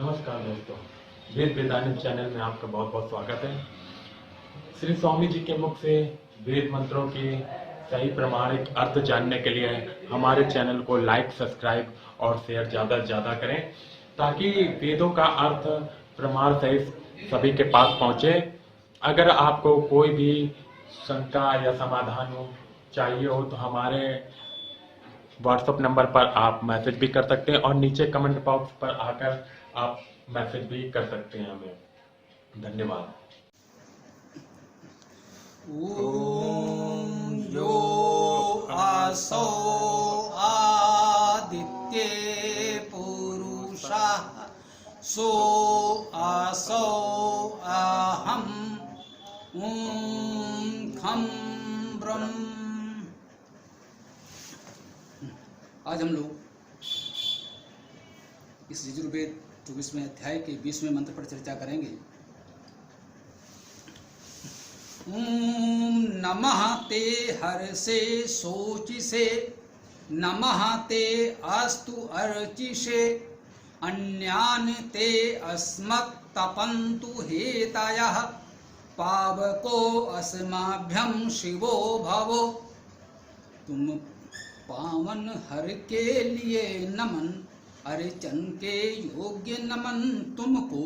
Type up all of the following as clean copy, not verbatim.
नमस्कार दोस्तों, वेद वेदांत चैनल में आपका बहुत बहुत स्वागत है। श्री स्वामी जी के मुख से वेद मंत्रों के सही प्रमाणिक अर्थ जानने के लिए हमारे चैनल को लाइक, सब्सक्राइब और शेयर ज़्यादा से ज़्यादा करें, ताकि वेदों का अर्थ प्रमाण सहित सभी के पास पहुँचे। अगर आपको कोई भी शंका या समाधान चाहिए हो तो हमारे व्हाट्सएप नंबर पर आप मैसेज भी कर सकते हैं और नीचे कमेंट बॉक्स पर आकर आप मैसेज भी कर सकते हैं हमें। धन्यवाद। ॐ यो असौ आदित्ये पुरुषः सो असौ अहम् ॐ खं ब्रह्म। आज हम लोग इस यजुर्वेद 24वें अध्याय के 20वें मंत्र पर चर्चा करेंगे। ओम नमः ते हर्षे शोचिसे, नमः ते अस्तु अर्चिषे, अन्यान ते अस्मत् तपन्तु हेतयः, पावको अस्माभ्यं शिवो भवो। तुम पावन हर के लिए नमन, अर्चन के योग्य नमन तुमको,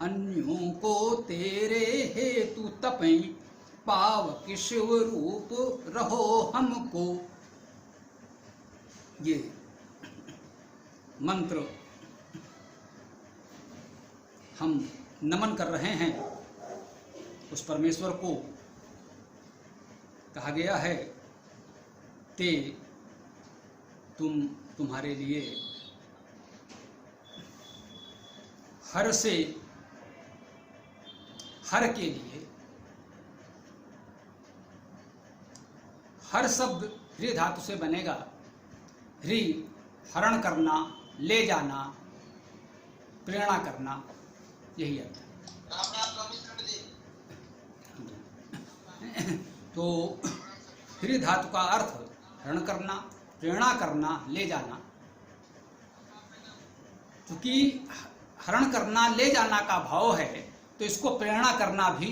अन्यों को तेरे हेतु तपें, पावक शिव रूप रहो हमको। ये मंत्र हम नमन कर रहे हैं उस परमेश्वर को। कहा गया है ते तुम्हारे लिए हर से, हर के लिए, हर शब्द ह्री धातु से बनेगा। ह्री हरण करना, ले जाना, प्रेरणा करना, यही अर्थ है। तो ह्री धातु का अर्थ हरण करना, प्रेरणा करना, ले जाना। क्योंकि हरण करना, ले जाना का भाव है तो इसको प्रेरणा करना भी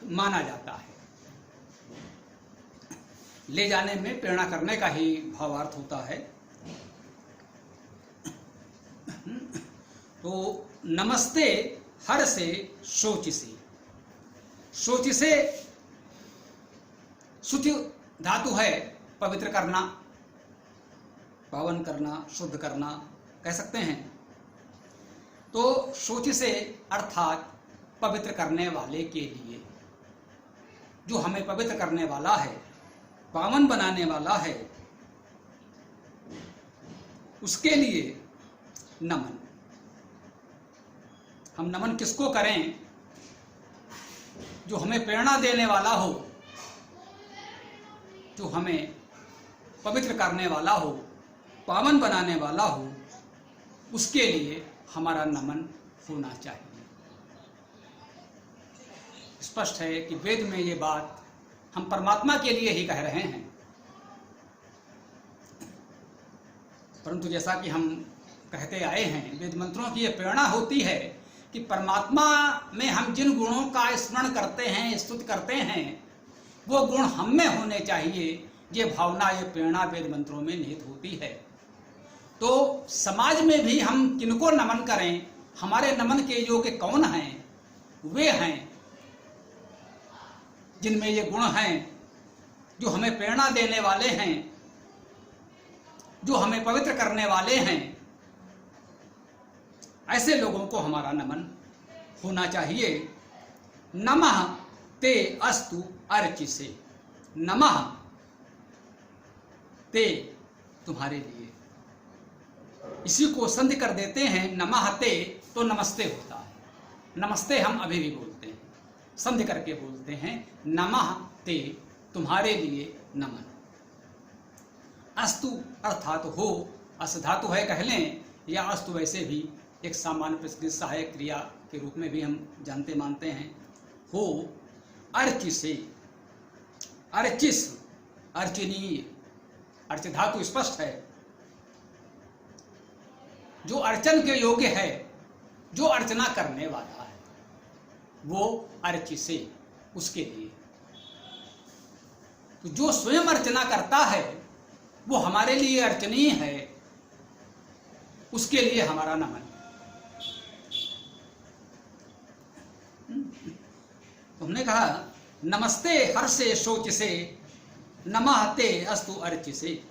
माना जाता है। ले जाने में प्रेरणा करने का ही भावार्थ होता है। तो नमस्ते हर से शोच से, शोच से शुचि धातु है पवित्र करना, पावन करना, शुद्ध करना कह सकते हैं। तो शोच से अर्थात पवित्र करने वाले के लिए, जो हमें पवित्र करने वाला है, पावन बनाने वाला है, उसके लिए नमन। हम नमन किसको करें? जो हमें प्रेरणा देने वाला हो, जो हमें पवित्र करने वाला हो, पावन बनाने वाला हो, उसके लिए हमारा नमन होना चाहिए। स्पष्ट है कि वेद में ये बात हम परमात्मा के लिए ही कह रहे हैं। परंतु जैसा कि हम कहते आए हैं, वेद मंत्रों की ये प्रेरणा होती है कि परमात्मा में हम जिन गुणों का स्मरण करते हैं, स्तुति करते हैं, वो गुण हम में होने चाहिए। ये भावना, ये प्रेरणा वेद मंत्रों में निहित होती है। तो समाज में भी हम किनको नमन करें, हमारे नमन के योग्य कौन हैं? वे हैं जिनमें ये गुण हैं, जो हमें प्रेरणा देने वाले हैं, जो हमें पवित्र करने वाले हैं। ऐसे लोगों को हमारा नमन होना चाहिए। नमः ते अस्तु अर्चिसे, नमः ते तुम्हारे लिए। इसी को संधि कर देते हैं नमः ते, तो नमस्ते होता है। नमस्ते हम अभी भी बोलते हैं, संधि करके बोलते हैं नमः ते, तुम्हारे लिए नमन। अस्तु अर्थात हो, अस धातु है कह लें, या अस्तु वैसे भी एक सामान्य प्रकृत सहायक क्रिया के रूप में भी हम जानते मानते हैं। हो अर्चिसे, अर्चिस अर्चनीय, अर्च धातु स्पष्ट है। जो अर्चन के योग्य है, जो अर्चना करने वाला है वो अर्चिसे, उसके लिए। तो जो स्वयं अर्चना करता है वो हमारे लिए अर्चनीय है, उसके लिए हमारा नमन। तो हमने कहा नमस्ते हर्षे शोचसे नमः ते अस्तु अर्चिसे।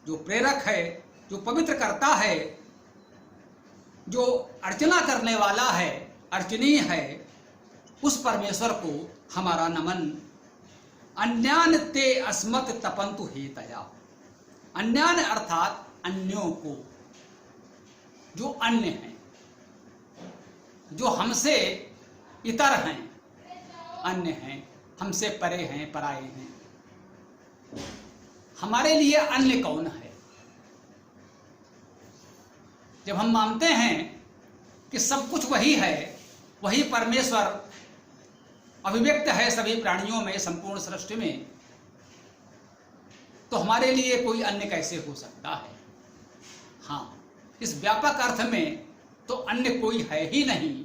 जो प्रेरक है, जो पवित्र करता है, जो अर्चना करने वाला है, अर्चनीय है, उस परमेश्वर को हमारा नमन। अन्यान ते अस्मत् तपंतु हेतया। अन्यान अर्थात अन्यों को, जो अन्य हैं, जो हमसे इतर हैं, अन्य हैं, हमसे परे हैं, पराये हैं। हमारे लिए अन्य कौन है? जब हम मानते हैं कि सब कुछ वही है, वही परमेश्वर अभिव्यक्त है सभी प्राणियों में, संपूर्ण सृष्टि में, तो हमारे लिए कोई अन्य कैसे हो सकता है? हाँ, इस व्यापक अर्थ में तो अन्य कोई है ही नहीं,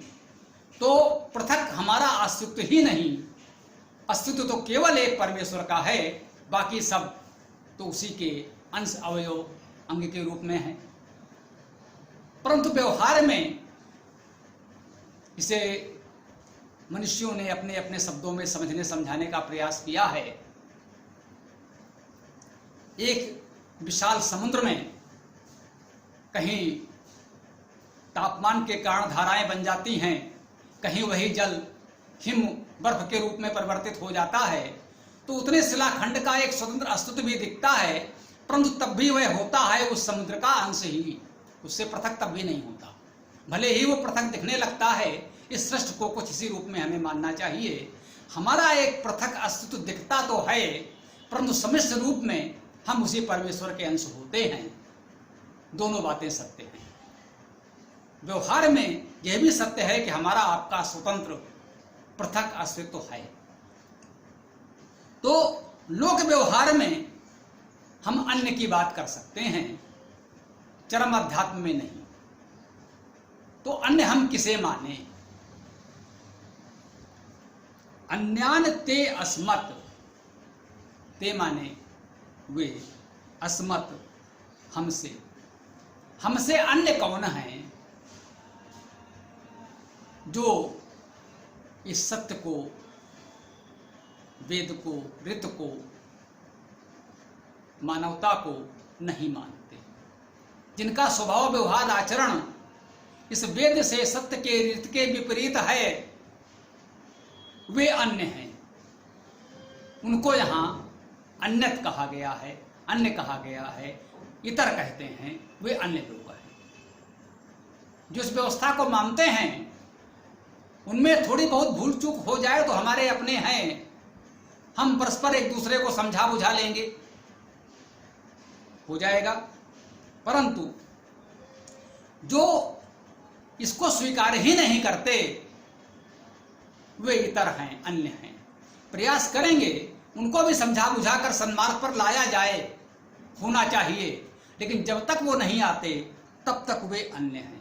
तो पृथक हमारा अस्तित्व ही नहीं। अस्तित्व तो केवल एक परमेश्वर का है, बाकी सब तो उसी के अंश, अवयव, अंग के रूप में है। परंतु व्यवहार में इसे मनुष्यों ने अपने अपने शब्दों में समझने समझाने का प्रयास किया है। एक विशाल समुद्र में कहीं तापमान के कारण धाराएं बन जाती हैं, कहीं वही जल हिम बर्फ के रूप में परिवर्तित हो जाता है, तो उतने शिलाखंड का एक स्वतंत्र अस्तित्व भी दिखता है, परंतु तब भी वह होता है उस समुद्र का अंश ही, उससे पृथक तब भी नहीं होता। भले ही वो पृथक दिखने लगता है, इस सृष्टि को कुछ इसी रूप में हमें मानना चाहिए। हमारा एक पृथक अस्तित्व दिखता तो है, परंतु समिश्र रूप में हम उसी परमेश्वर के अंश होते हैं। दोनों बातें सत्य हैं। व्यवहार में यह भी सत्य है कि हमारा आपका स्वतंत्र पृथक अस्तित्व है। तो लोक व्यवहार में हम अन्य की बात कर सकते हैं, चरम अध्यात्म में नहीं। तो अन्य हम किसे माने? अन्यान ते अस्मत्, ते माने वे, अस्मत् हमसे। हमसे अन्य कौन है जो इस सत्य को, वेद को, ऋत को, मानवता को नहीं मानते, जिनका स्वभाव व्यवहार आचरण इस वेद से, सत्य के, ऋत के विपरीत है, वे अन्य हैं। उनको यहाँ अन्यत कहा गया है, अन्य कहा गया है, इतर कहते हैं, वे अन्य लोग हैं। जो इस व्यवस्था को मानते हैं उनमें थोड़ी बहुत भूल चूक हो जाए तो हमारे अपने हैं, हम परस्पर एक दूसरे को समझा बुझा लेंगे, हो जाएगा। परंतु जो इसको स्वीकार ही नहीं करते वे इतर हैं, अन्य हैं। प्रयास करेंगे उनको भी समझा बुझा कर सन्मार्ग पर लाया जाए, होना चाहिए, लेकिन जब तक वो नहीं आते तब तक वे अन्य हैं।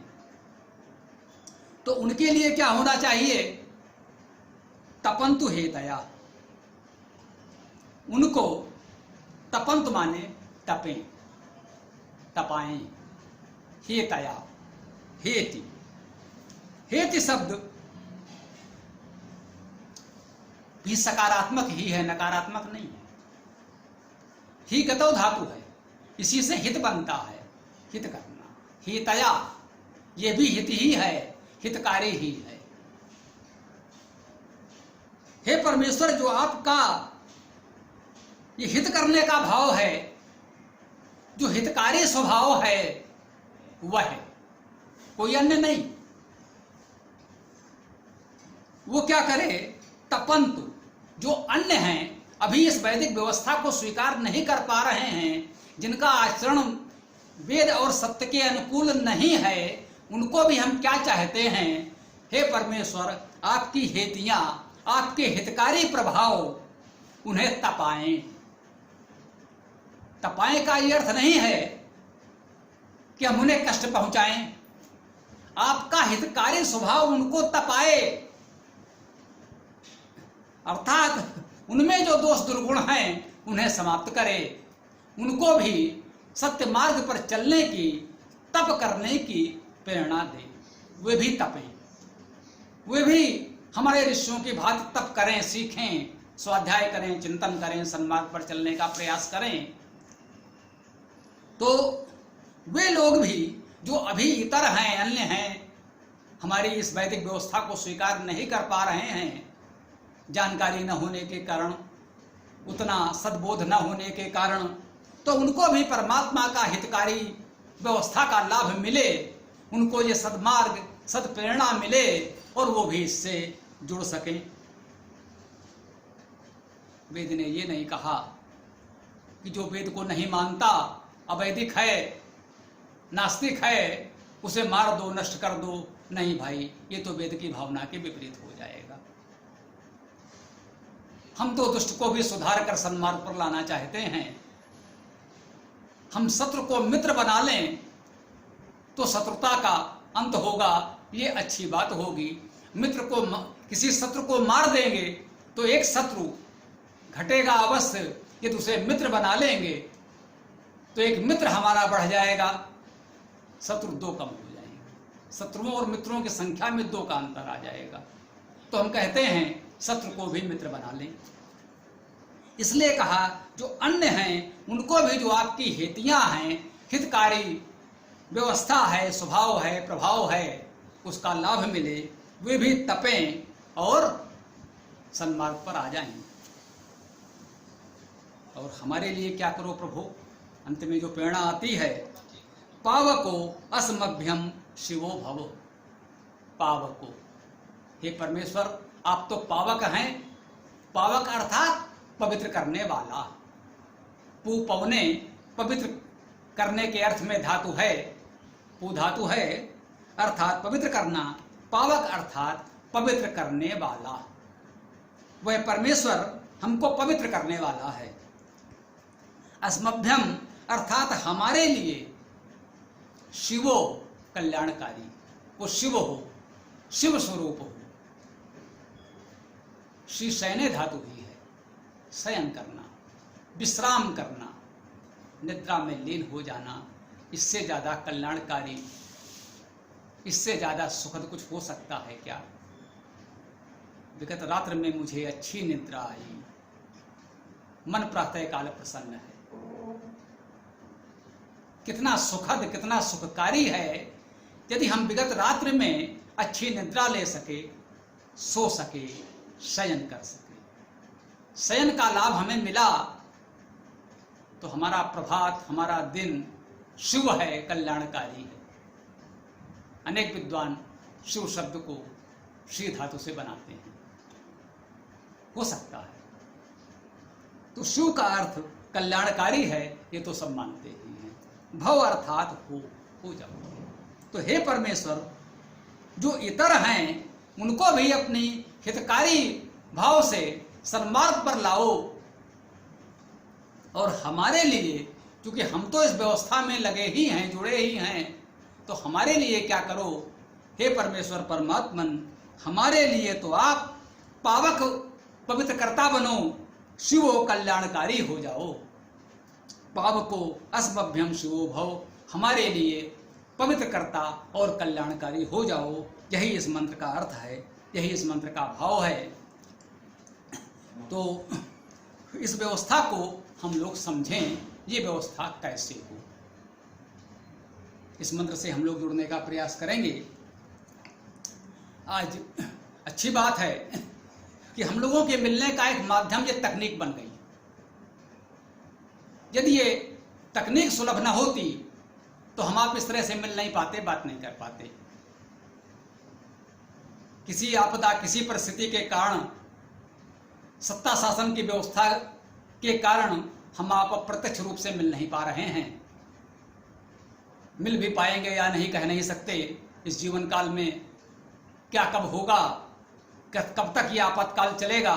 तो उनके लिए क्या होना चाहिए? तपंतु हेतया। उनको तपंत माने तपें, तपाएं, हेतया, हेति। हेति शब्द भी सकारात्मक ही है, नकारात्मक नहीं है। ही गतो धातु है, इसी से हित बनता है, हित करना। हितया, ये भी हित ही है, हितकारी ही है। हे परमेश्वर, जो आपका ये हित करने का भाव है, जो हितकारी स्वभाव है, वह है, कोई अन्य नहीं। वो क्या करे? तपंतु, जो अन्य हैं, अभी इस वैदिक व्यवस्था को स्वीकार नहीं कर पा रहे हैं, जिनका आचरण वेद और सत्य के अनुकूल नहीं है, उनको भी हम क्या चाहते हैं? हे परमेश्वर, आपकी हेतियां, आपके हितकारी प्रभाव उन्हें तपाएं। तपाएं का ये अर्थ नहीं है कि हम उन्हें कष्ट पहुंचाएं। आपका हितकारी स्वभाव उनको तपाए, अर्थात उनमें जो दोष दुर्गुण हैं उन्हें समाप्त करे, उनको भी सत्य मार्ग पर चलने की, तप करने की प्रेरणा दे। वे भी तपें, वे भी हमारे ऋषियों की भांति तप करें, सीखें, स्वाध्याय करें, चिंतन करें, सन्मार्ग पर चलने का प्रयास करें। तो वे लोग भी जो अभी इतर हैं, अन्य हैं, हमारी इस वैदिक व्यवस्था को स्वीकार नहीं कर पा रहे हैं, जानकारी न होने के कारण, उतना सद्बोध न होने के कारण, तो उनको भी परमात्मा का हितकारी व्यवस्था का लाभ मिले, उनको ये सद्मार्ग, सद्प्रेरणा मिले और वो भी इससे जुड़ सकें। वेद ने ये नहीं कहा कि जो वेद को नहीं मानता, अवैदिक है, नास्तिक है, उसे मार दो, नष्ट कर दो। नहीं भाई, ये तो वेद की भावना के विपरीत हो जाएगा। हम तो दुष्ट को भी सुधार कर सन्मार्ग पर लाना चाहते हैं। हम शत्रु को मित्र बना लें तो शत्रुता का अंत होगा, ये अच्छी बात होगी। मित्र को, किसी शत्रु को मार देंगे तो एक शत्रु घटेगा अवश्य, यदि उसे मित्र बना लेंगे तो एक मित्र हमारा बढ़ जाएगा, शत्रु दो कम हो जाएंगे। शत्रुओं और मित्रों की संख्या में दो का अंतर आ जाएगा। तो हम कहते हैं शत्रु को भी मित्र बना लें। इसलिए कहा जो अन्य हैं उनको भी जो आपकी हेतियां हैं, हितकारी व्यवस्था है, स्वभाव है, प्रभाव है, उसका लाभ मिले, वे भी तपें और सन्मार्ग पर आ जाएं। और हमारे लिए क्या करो प्रभु? अंत में जो प्रेरणा आती है, पावको अस्मभ्यम शिवो भव। पावको, हे परमेश्वर आप तो पावक हैं। पावक अर्थात पवित्र करने वाला। पू पवने, पवित्र करने के अर्थ में धातु है, पू धातु है, अर्थात पवित्र करना। पावक अर्थात पवित्र करने वाला। वह परमेश्वर हमको पवित्र करने वाला है। अस्मभ्यम अर्थात हमारे लिए, शिवो कल्याणकारी, वो शिव हो, शिव स्वरूप हो। श्री शयने धातु ही है, शयन करना, विश्राम करना, निद्रा में लीन हो जाना। इससे ज्यादा कल्याणकारी, इससे ज्यादा सुखद कुछ हो सकता है क्या? विगत रात्र में मुझे अच्छी निद्रा आई, मन प्रातः काल प्रसन्न है। कितना सुखद, कितना सुखकारी है यदि हम विगत रात्र में अच्छी निद्रा ले सके, सो सके, शयन कर सके। शयन का लाभ हमें मिला तो हमारा प्रभात, हमारा दिन शिव है, कल्याणकारी है। अनेक विद्वान शिव शब्द को श्री धातु से बनाते हैं, हो सकता है। तो शिव का अर्थ कल्याणकारी है, ये तो सब मानते ही हैं। भव अर्थात हो जाओ। तो हे परमेश्वर, जो इतर हैं उनको भी अपनी हितकारी भाव से सन्मार्ग पर लाओ। और हमारे लिए, क्योंकि हम तो इस व्यवस्था में लगे ही हैं, जुड़े ही हैं, तो हमारे लिए क्या करो? हे परमेश्वर परमात्मन, हमारे लिए तो आप पावक, पवित्रकर्ता बनो, शिवो कल्याणकारी हो जाओ। पावको अस्मभ्यम शिवो भव, हमारे लिए पवित्रकर्ता और कल्याणकारी हो जाओ। यही इस मंत्र का अर्थ है, यही इस मंत्र का भाव है। तो इस व्यवस्था को हम लोग समझें, ये व्यवस्था कैसे हो। इस मंत्र से हम लोग जुड़ने का प्रयास करेंगे। आज अच्छी बात है कि हम लोगों के मिलने का एक माध्यम ये तकनीक बन गई। यदि ये तकनीक सुलभ न होती तो हम आप इस तरह से मिल नहीं पाते, बात नहीं कर पाते। किसी आपदा, किसी परिस्थिति के कारण, सत्ता शासन की व्यवस्था के कारण हम आप प्रत्यक्ष रूप से मिल नहीं पा रहे हैं। मिल भी पाएंगे या नहीं कह नहीं सकते। इस जीवन काल में क्या कब होगा, कब तक ये आपातकाल चलेगा,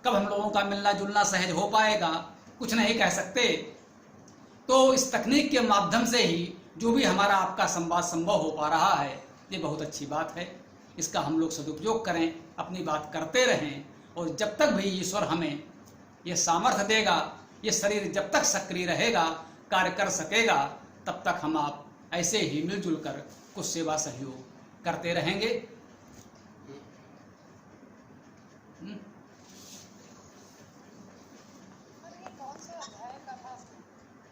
कब हम लोगों का मिलना जुलना सहज हो पाएगा, कुछ नहीं कह सकते। तो इस तकनीक के माध्यम से ही जो भी हमारा आपका संवाद संभव हो पा रहा है, ये बहुत अच्छी बात है। इसका हम लोग सदुपयोग करें, अपनी बात करते रहें, और जब तक भी ईश्वर हमें ये सामर्थ्य देगा, ये शरीर जब तक सक्रिय रहेगा, कार्य कर सकेगा, तब तक हम आप ऐसे ही मिलजुल कर कुछ सेवा सहयोग करते रहेंगे।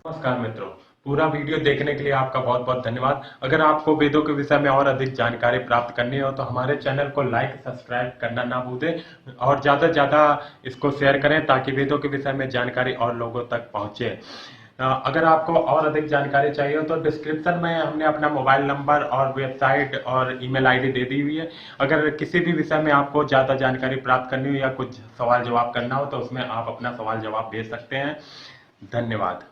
नमस्कार मित्रों, पूरा वीडियो देखने के लिए आपका बहुत बहुत धन्यवाद। अगर आपको वेदों के विषय में और अधिक जानकारी प्राप्त करनी हो तो हमारे चैनल को लाइक सब्सक्राइब करना ना भूलें और ज़्यादा से ज़्यादा इसको शेयर करें ताकि वेदों के विषय में जानकारी और लोगों तक पहुंचे। अगर आपको और अधिक जानकारी चाहिए हो तो डिस्क्रिप्शन में हमने अपना मोबाइल नंबर और वेबसाइट और ईमेल आईडी दे दी हुई है। अगर किसी भी विषय में आपको ज़्यादा जानकारी प्राप्त करनी हो या कुछ सवाल जवाब करना हो तो उसमें आप अपना सवाल जवाब भेज सकते हैं। धन्यवाद।